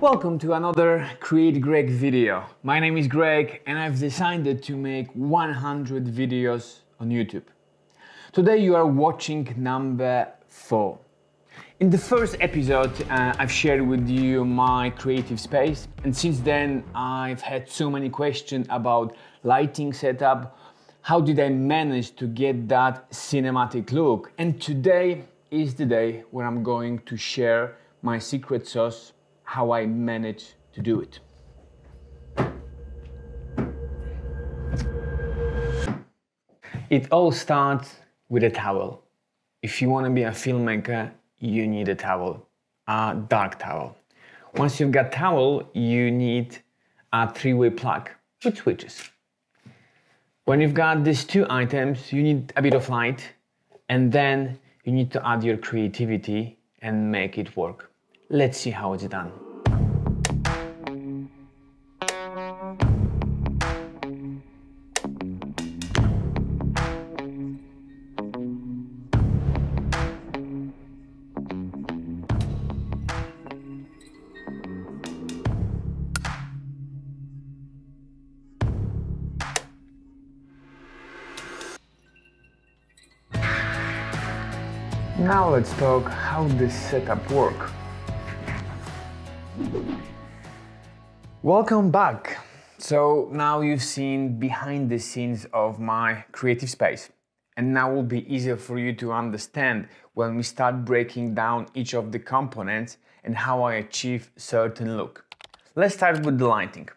Welcome to another Create Greg video. My name is Greg and I've decided to make 100 videos on YouTube. Today you are watching number 4. In the first episode I've shared with you my creative space, and since then I've had so many questions about lighting setup. How did I manage to get that cinematic look? And today is the day where I'm going to share my secret sauce, how I manage to do it. It all starts with a towel. If you want to be a filmmaker, you need a towel, a dark towel. Once you've got towel, you need a 3-way plug with switches. When you've got these two items, you need a bit of light, and then you need to add your creativity and make it work. Let's see how it's done. Now let's talk how this setup works. Welcome back. So now you've seen behind the scenes of my creative space, and now will be easier for you to understand when we start breaking down each of the components and how I achieve certain look. Let's start with the lighting.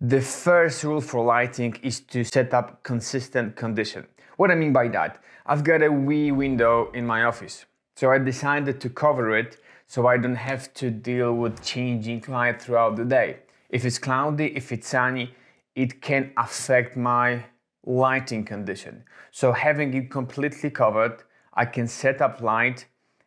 The first rule for lighting is to set up consistent condition. What I mean by that, I've got a wee window in my office, so I decided to cover it so I don't have to deal with changing light throughout the day. If it's cloudy, if it's sunny, it can affect my lighting condition. So having it completely covered, I can set up light,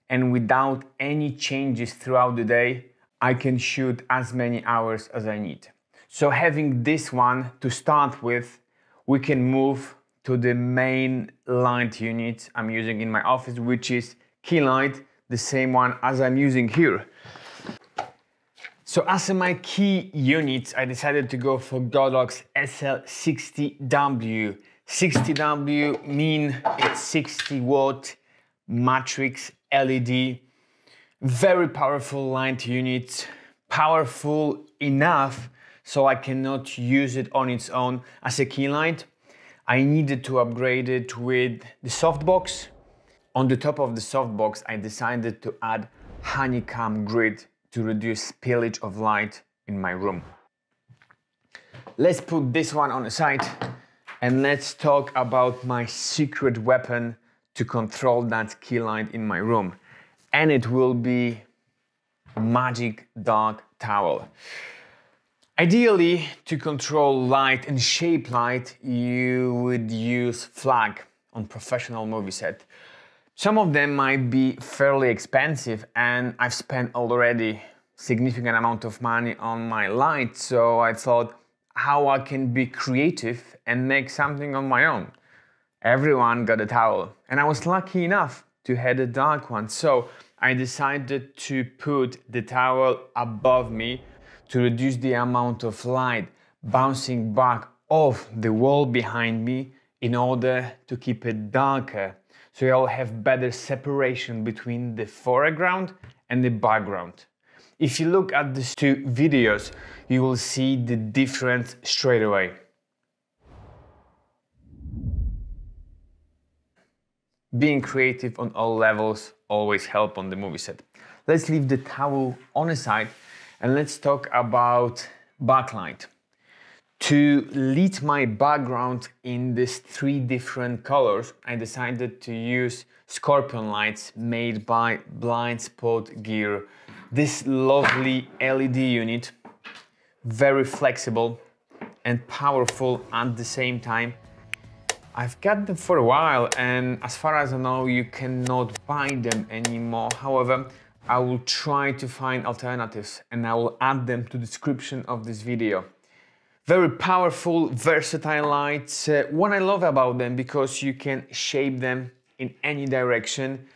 and without any changes throughout the day, I can shoot as many hours as I need. So having this one to start with, we can move to the main light unit I'm using in my office, which is Keylight, the same one as I'm using here. So as my key units, I decided to go for Godox SL60W. 60W mean it's 60 watt matrix LED. Very powerful light unit, powerful enough so I cannot use it on its own as a key light. I needed to upgrade it with the softbox. On the top of the softbox, I decided to add honeycomb grid to reduce spillage of light in my room. Let's put this one on the side and let's talk about my secret weapon to control that key light in my room. And it will be magic dark towel. Ideally, to control light and shape light, you would use flag on professional movie set. Some of them might be fairly expensive, and I've spent already significant amount of money on my light, so I thought how I can be creative and make something on my own. Everyone got a towel, and I was lucky enough to have a dark one, so I decided to put the towel above me to reduce the amount of light bouncing back off the wall behind me in order to keep it darker, so you'll have better separation between the foreground and the background. If you look at these two videos, you will see the difference straight away. Being creative on all levels always helps on the movie set. Let's leave the towel on the side and let's talk about backlight. To lead my background in these 3 different colors, I decided to use Scorpion lights made by Blind Spot Gear. This lovely LED unit, very flexible and powerful at the same time. I've got them for a while, and as far as I know, you cannot buy them anymore. However, I will try to find alternatives and I will add them to the description of this video. Very powerful, versatile lights. What I love about them, because you can shape them in any direction.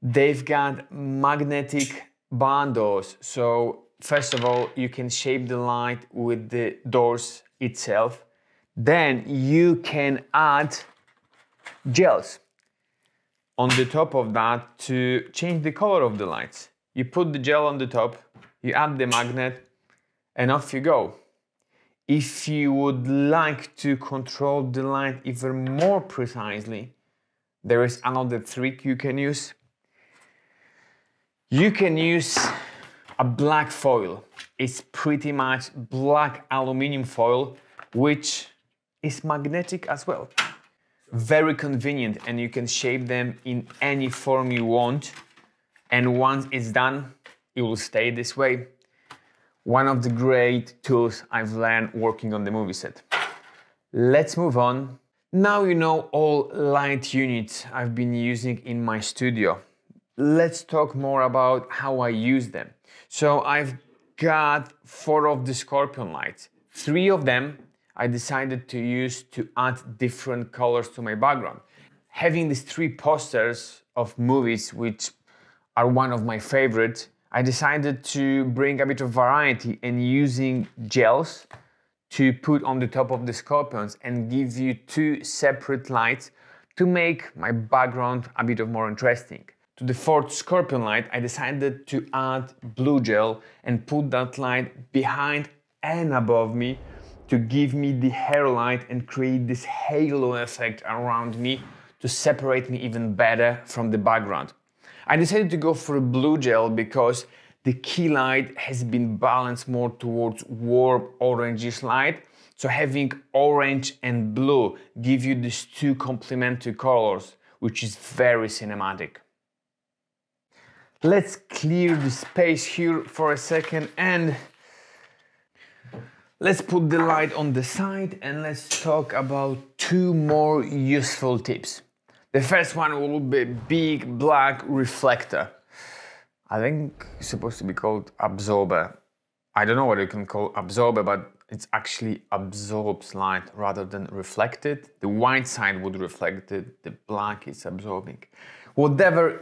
They've got magnetic barn doors, so First of all, you can shape the light with the doors itself. Then you can add gels on the top of that to change the color of the lights. You put the gel on the top, you add the magnet, and off you go. If you would like to control the light even more precisely, there is another trick you can use. You can use a black foil. It's pretty much black aluminum foil, which is magnetic as well. Very convenient, and you can shape them in any form you want. And once it's done, it will stay this way. One of the great tools I've learned working on the movie set. Let's move on. Now you know all light units I've been using in my studio. Let's talk more about how I use them. So I've got 4 of the Scorpion lights. 3 of them I decided to use to add different colors to my background. Having these 3 posters of movies, which are one of my favorites, I decided to bring a bit of variety and using gels to put on the top of the Scorpions and give you 2 separate lights to make my background a bit more interesting. To the 4th Scorpion light, I decided to add blue gel and put that light behind and above me to give me the hair light and create this halo effect around me to separate me even better from the background. I decided to go for a blue gel because the key light has been balanced more towards warm orangish light. So having orange and blue give you these 2 complementary colors, which is very cinematic. Let's clear the space here for a second and let's put the light on the side and let's talk about 2 more useful tips. The first one will be big black reflector. I think it's supposed to be called absorber. I don't know what you can call absorber, but it's actually absorbs light rather than reflected. The white side would reflect it, the black is absorbing. Whatever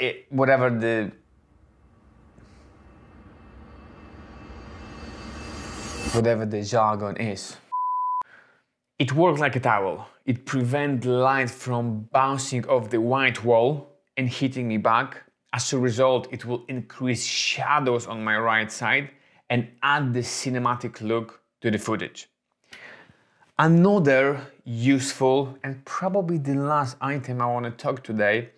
the jargon is. It works like a towel. It prevents light from bouncing off the white wall and hitting me back. As a result, it will increase shadows on my right side and add the cinematic look to the footage. Another useful and probably the last item I want to talk today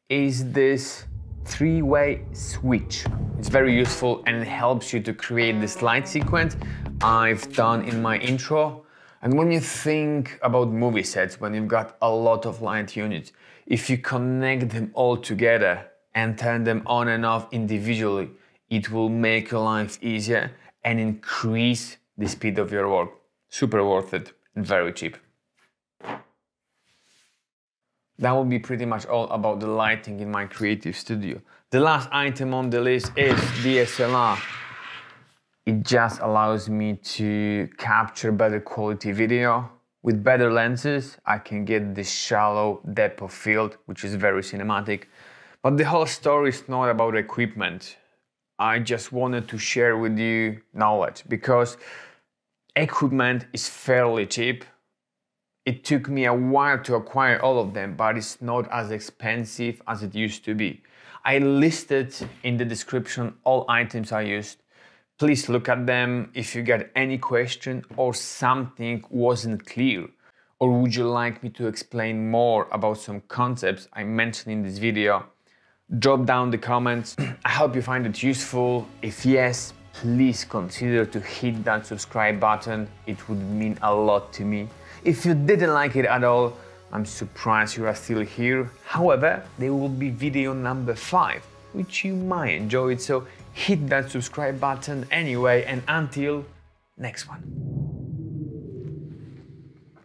is this 3-way switch. It's very useful and it helps you to create this light sequence I've done in my intro. And when you think about movie sets, when you've got a lot of light units, if you connect them all together and turn them on and off individually, it will make your life easier and increase the speed of your work. Super worth it and very cheap. That will be pretty much all about the lighting in my creative studio. The last item on the list is DSLR. It just allows me to capture better quality video. With better lenses, I can get this shallow depth of field, which is very cinematic. But the whole story is not about equipment. I just wanted to share with you knowledge because equipment is fairly cheap. It took me a while to acquire all of them, but it's not as expensive as it used to be. I listed in the description all items I used. Please look at them if you got any question or something wasn't clear. Or would you like me to explain more about some concepts I mentioned in this video? Drop down the comments. I hope you find it useful. If yes, please consider to hit that subscribe button. It would mean a lot to me. If you didn't like it at all, I'm surprised you are still here. However, there will be video number 5, which you might enjoy it, so hit that subscribe button anyway, and until next one.